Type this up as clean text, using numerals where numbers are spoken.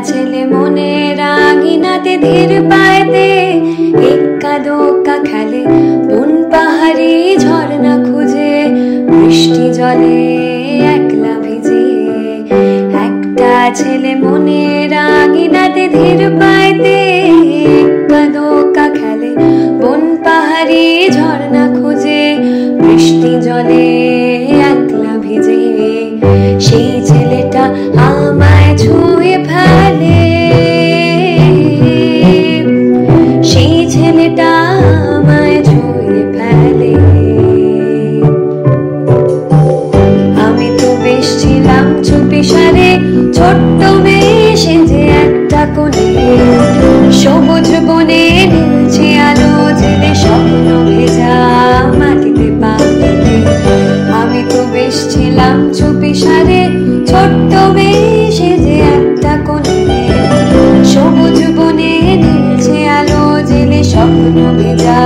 ছেলে মনের আঙিনাতে ধীর পায়েতে এক্কা দোক্কা খেলে বন পাহাড়ি ঝর্ণা খুঁজে বৃষ্টি জলে একলা ভিজে। একটা ছেলে মনের আঙিনাতে ধীর পায়েতে এক্কা দোক্কা খেলে বন পাহাড়ি ঝর্ণা খুঁজে বৃষ্টি জলে একলা ভিজে। সেই ছেলেটা আমায় ছুঁয়ে ফেলে, সেই ছেলেটা আমায় ছুঁয়ে ফেলে। আমি তো বেশ ছিলাম চুপি সারে ছোট্ট মেয়ে সেজে একটা কোণে, সবুজ বনে নীলছে আলো জেলে স্বপ্ন ভেজা মাটিতে পা দিতে। আমি তো বেশ ছিলাম চুপি সারে ছোট্ট মেয়ে সেজে একটা কোণে, সবুজ বনে নীলছে আলো জেলে স্বপ্ন ভেজা